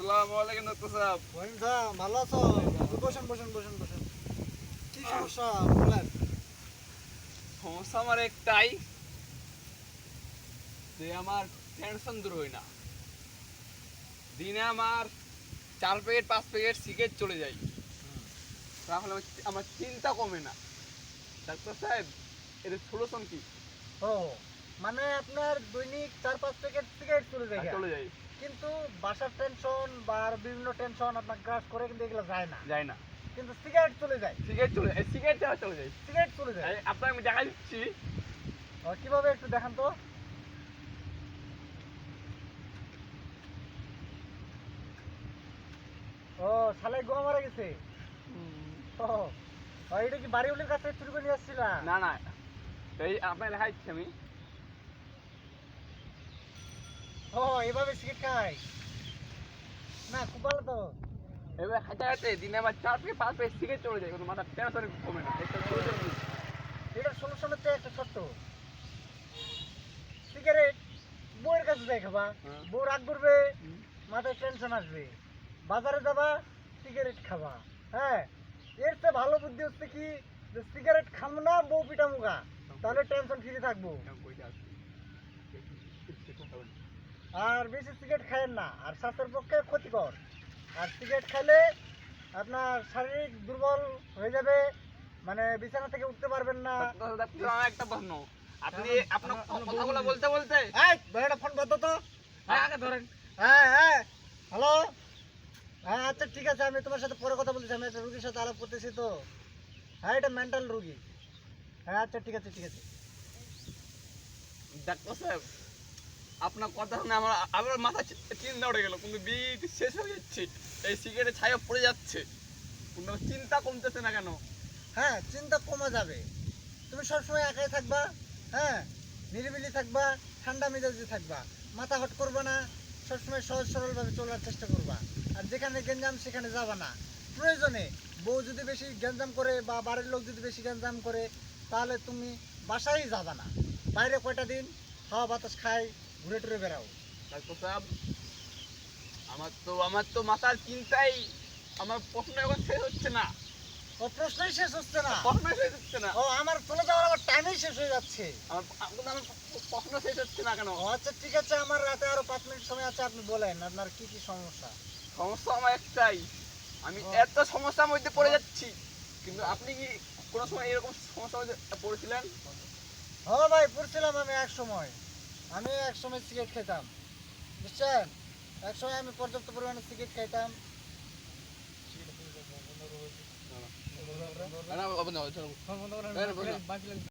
আসসালামু আলাইকুম ডাক্তার সাহেব। ওয়াহিম সাহেব ভালো আছো? বসেন বসেন বসেন বসেন। কি সমস্যা বলেন? সমস্যা আমার একটাই, যে আমার টেনশন দূর হয় না। দিনে আমার 4 প্যাকেট 5 প্যাকেট সিগারেট চলে যায়, তাহলে আমার চিন্তা কমে না। ডাক্তার সাহেব, এর সলিউশন কি? ও মানে আপনার দৈনিক 4-5 প্যাকেট সিগারেট চলে যায়? চলে যায়, কিন্তু বাসার টেনশন বা আর বিভিন্ন টেনশন আপনার গ্রাস করে, কিন্তু এগুলো যায় না। যায় না, কিন্তু সিগারেট চলে যায়। সিগারেট চলে যায়, সিগারেট ছাড়া চলে যায়। সিগারেট চলে যায়। আপনাকে আমি দেখা দিচ্ছি। কিভাবে একটু দেখান তো। ও শালাই গোয়া মারা গেছে। ও এটা কি বাড়িওয়ালির কাছে চুরি করে নিয়ে আসছিলা? না না, এই আপনাকে দেখা দিচ্ছি আমি। ও এভাবে সিগারেট খাই না, খুব ভালো তো। এবার খাইতে খাইতে দিনে আমার 4 থেকে 5 প্যাকেট সিগারেট চলে যায়, কোনো মাথার টেনশন কমে না। একটা solution কি? এটার সলিউশন হচ্ছে একটা ছোট্ট সিগারেট বউয়ের কাছে যাই খাবা, হ্যাঁ। বউ রাগ করবে, মাথায় টেনশন আসবে, বাজারে যাবা সিগারেট খাবা। হ্যাঁ, এর চেয়ে ভালো বুদ্ধি হচ্ছে কি, যে সিগারেট খাবো না, বউ পিটা মুগা, তাহলে টেনশন ফ্রি থাকবো। আর বেশি সিগারেট খায়েন না, আর স্বাস্থ্যের পক্ষে ক্ষতিকর। আর সিগারেট খাইলে আপনার শারীরিক দুর্বল হয়ে যাবে, মানে বিছানা থেকে উঠতে পারবেন না। আমার একটা প্রশ্ন, আপনি আপনার কথাগুলো বলতে বলতে এই ভাইটা ফোন বন্ধ তো। আগে ধরেন। হ্যাঁ হ্যাঁ, হ্যালো। হ্যাঁ আচ্ছা ঠিক আছে, আমি তোমার সাথে পরে কথা বলতেছি, আমি একটা রুগীর সাথে আলাপ করতেছি তো। হ্যাঁ এটা মেন্টাল রুগী। হ্যাঁ আচ্ছা ঠিক আছে ঠিক আছে। ডাক্তার সাহেব, আপনার কথা শুনে আমার মাথা চিন্তা উঠে গেল, কিন্তু বিট শেষ হয়ে যাচ্ছে, এই সিগারেটের ছায়া পড়ে যাচ্ছে, কিন্তু চিন্তা কমতেছে না কেন? হ্যাঁ চিন্তা কমা যাবে, তুমি সবসময় একাই থাকবা। হ্যাঁ, নিরিবিলি থাকবা, ঠান্ডা মেজাজে থাকবা, মাথা হট করবা না, সবসময় সহজ সরলভাবে চলার চেষ্টা করবা। আর যেখানে গেঞ্জাম সেখানে যাবা না। প্রয়োজনে বউ যদি বেশি গ্যাঞ্জাম করে বা বাড়ির লোক যদি বেশি গ্যাঞ্জাম করে, তাহলে তুমি বাসায় যাবা না, বাইরে কয়টা দিন হাওয়া বাতাস খাই ঘুরে টুরে বেড়াও। ডাক্তার সাহেব, আমার তো মাথার চিন্তাই, আমার প্রশ্ন এখন শেষ হচ্ছে না। ও প্রশ্নই শেষ হচ্ছে না? প্রশ্ন শেষ হচ্ছে না, ও আমার চলে যাওয়ার আমার টাইমই শেষ হয়ে যাচ্ছে। আমার প্রশ্ন শেষ হচ্ছে না কেন? ও আচ্ছা ঠিক আছে, আমার রাতে আরো 5 মিনিট সময় আছে, আপনি বলেন আপনার কি কি সমস্যা। সমস্যা আমার একটাই, আমি এত সমস্যার মধ্যে পড়ে যাচ্ছি, কিন্তু আপনি কি কোনো সময় এরকম সমস্যার মধ্যে পড়েছিলেন? হ্যাঁ ভাই, পড়ছিলাম আমি এক সময় সিগারেট খেতাম, বুঝছেন। এক সময় আমি পর্যাপ্ত পরিমাণে সিগারেট খাইতাম। না, না, না, না, না, না, না, না, না, না, না, না, না, না, না,